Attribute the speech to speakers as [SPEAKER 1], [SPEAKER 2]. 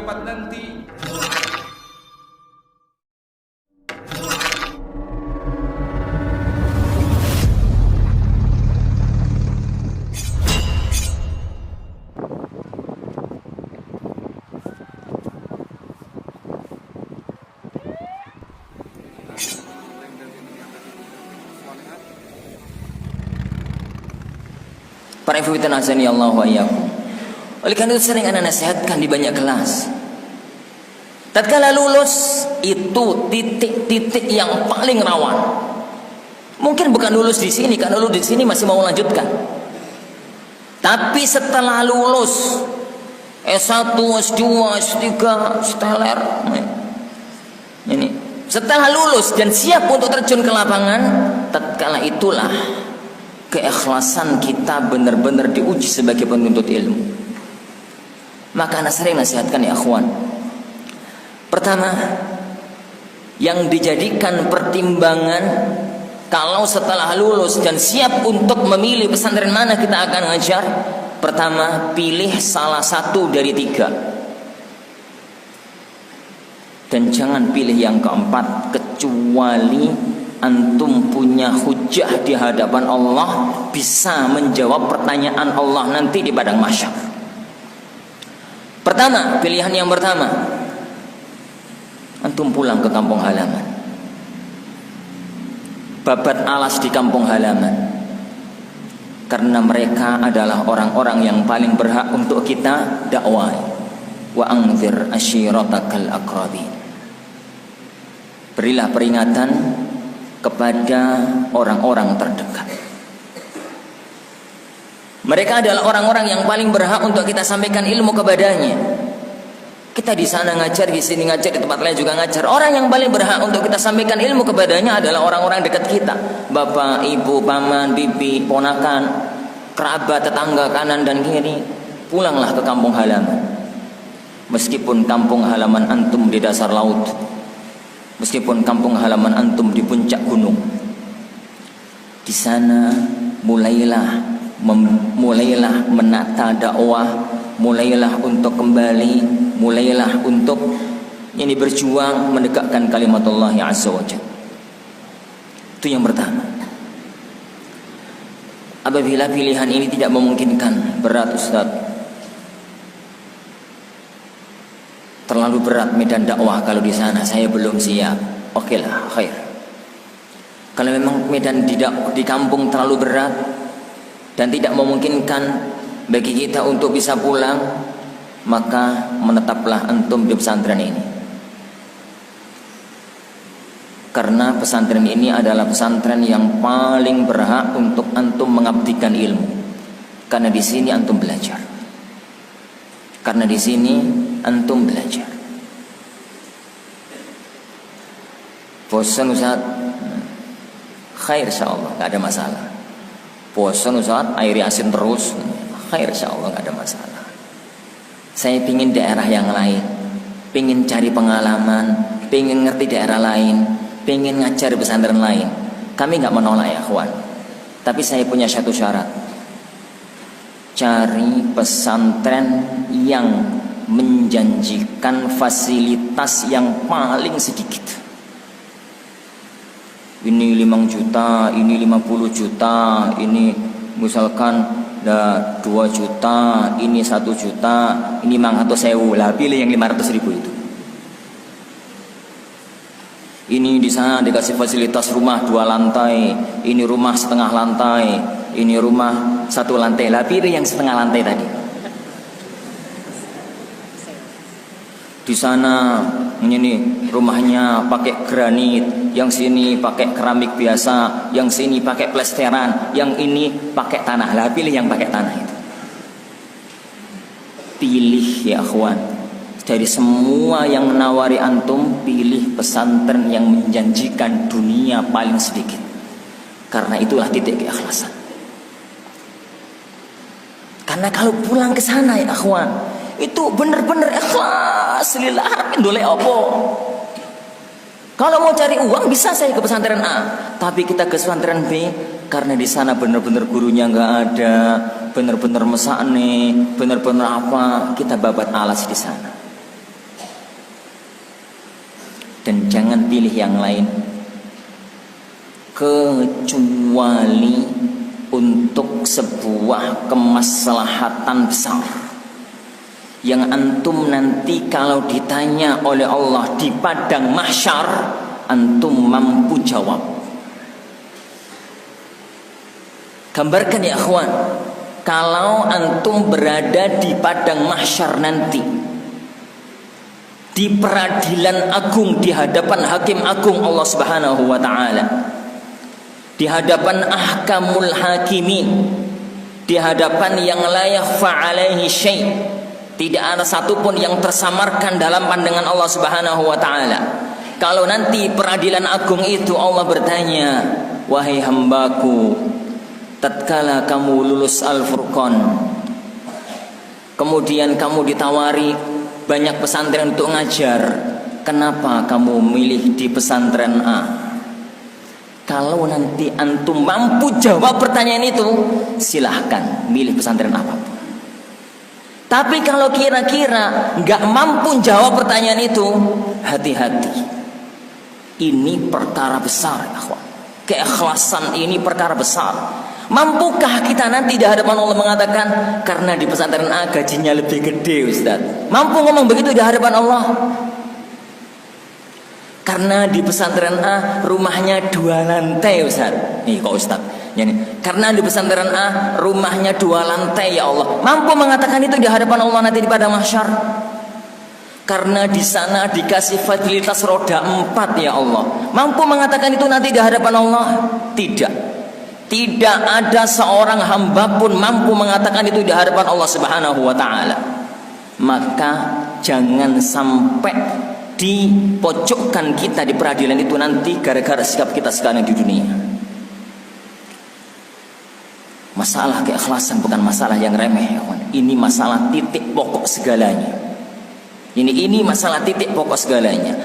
[SPEAKER 1] kiamat nanti.
[SPEAKER 2] Para ibu dan azani Allah wa iyyakum. Oleh karena itu sering anak nasihatkan di banyak kelas. Tatkala lulus itu titik-titik yang paling rawan. Mungkin bukan lulus di sini, karena lulus di sini masih mau lanjutkan. Tapi setelah lulus S1, S2, S3, seteler. Ini setelah lulus dan siap untuk terjun ke lapangan, tatkala itulah keikhlasan kita benar-benar diuji sebagai penuntut ilmu. Maka anak sering nasihatkan ya akhwan. Pertama, yang dijadikan pertimbangan kalau setelah lulus dan siap untuk memilih pesantren mana kita akan ngajar, pertama, pilih salah satu dari 3. Dan jangan pilih yang keempat kecuali antum punya hujah di hadapan Allah, bisa menjawab pertanyaan Allah nanti di padang mahsyar. Pertama, pilihan yang pertama, antum pulang ke kampung halaman, babat alas di kampung halaman, karena mereka adalah orang-orang yang paling berhak untuk kita dakwah. Wa anzir ashiratakal aqrabin. Berilah peringatan kepada orang-orang terdekat. Mereka adalah orang-orang yang paling berhak untuk kita sampaikan ilmu kepadanya. Kita di sana ngajar, di sini ngajar, di tempat lain juga ngajar. Orang yang paling berhak untuk kita sampaikan ilmu kepadanya adalah orang-orang dekat kita. Bapak, ibu, paman, bibi, ponakan, kerabat, tetangga kanan dan kiri. Pulanglah ke kampung halaman. Meskipun kampung halaman antum di dasar laut, meskipun kampung halaman antum di puncak gunung, di sana mulailah menata dakwah, mulailah untuk kembali, mulailah untuk ini berjuang menegakkan kalimat Allah Azza wa Jalla. Itu yang pertama. Apabila pilihan ini tidak memungkinkan, berat Ustaz, terlalu berat medan dakwah kalau di sana, saya belum siap. Oke lah, khair. Kalau memang medan di kampung terlalu berat dan tidak memungkinkan bagi kita untuk bisa pulang, maka menetaplah antum di pesantren ini. Karena pesantren ini adalah pesantren yang paling berhak untuk antum mengabdikan ilmu. Karena di sini antum belajar. Karena di sini antum belajar. Bosan Ustaz? Khair insyaallah, enggak ada masalah. Bosan Ustaz, air asin terus? Khair insyaallah, enggak ada masalah. Saya pingin daerah yang lain, pingin cari pengalaman, pingin ngerti daerah lain, pingin ngajar di pesantren lain. Kami enggak menolak ya kawan. Tapi saya punya satu syarat. Cari pesantren yang menjanjikan fasilitas yang paling sedikit. Ini 5 juta, ini 50 juta, ini misalkan 2 juta, ini 1 juta, ini 500.000. Lah pilih yang 500.000 itu. Ini di sana dikasih fasilitas rumah 2 lantai, ini rumah setengah lantai, ini rumah 1 lantai. Lah pilih yang setengah lantai tadi. Di sana ini rumahnya pakai granit, yang sini pakai keramik biasa, yang sini pakai plesteran, yang ini pakai tanah. Lah pilih yang pakai tanah itu. Pilih ya akhwan. Dari semua yang menawari antum, pilih pesantren yang menjanjikan dunia paling sedikit. Karena itulah titik keikhlasan. Karena kalau pulang ke sana ya akhwan, itu benar-benar ikhlas lillah, ndolek apa. Kalau mau cari uang bisa saya ke pesantren A, tapi kita ke pesantren B karena di sana benar-benar gurunya nggak ada, benar-benar mesakne, benar-benar apa, kita babat alas di sana. dan jangan pilih yang lain kecuali untuk sebuah kemaslahatan besar yang antum nanti kalau ditanya oleh Allah di padang mahsyar antum mampu jawab. Gambarkan ya akhwan, kalau antum berada di padang mahsyar nanti, di peradilan agung, di hadapan hakim agung Allah Subhanahu wa taala, di hadapan ahkamul hakimin, di hadapan yang la yakhfa alaihi syai', tidak ada satupun yang tersamarkan dalam pandangan Allah Subhanahu wa taala. Kalau nanti peradilan agung itu Allah bertanya, wahai hambaku, tatkala kamu lulus Al-Furqan, kemudian kamu ditawari banyak pesantren untuk ngajar, kenapa kamu milih di pesantren A? Kalau nanti antum mampu jawab pertanyaan itu, silahkan milih pesantren apapun. Tapi kalau kira-kira nggak mampu jawab pertanyaan itu, hati-hati. Ini perkara besar, akhwat. Keikhlasan ini perkara besar. Mampukah kita nanti di hadapan Allah mengatakan, karena di pesantren A gajinya lebih gede, Ustaz? Mampu ngomong begitu di hadapan Allah? Karena di pesantren A rumahnya 2 lantai, Ustaz. Nih kok Ustaz? Yani, karena di pesantren A rumahnya 2 lantai, ya Allah. Mampu mengatakan itu di hadapan Allah nanti di padang mahsyar? Karena di sana dikasih fasilitas roda 4, ya Allah. Mampu mengatakan itu nanti di hadapan Allah? Tidak. Tidak ada seorang hamba pun mampu mengatakan itu di hadapan Allah Subhanahu wa taala. Maka jangan sampai dipojokkan kita di peradilan itu nanti gara-gara sikap kita sekarang di dunia. Masalah keikhlasan bukan masalah yang remeh, ya. Ini masalah titik pokok segalanya. Ini masalah titik pokok segalanya.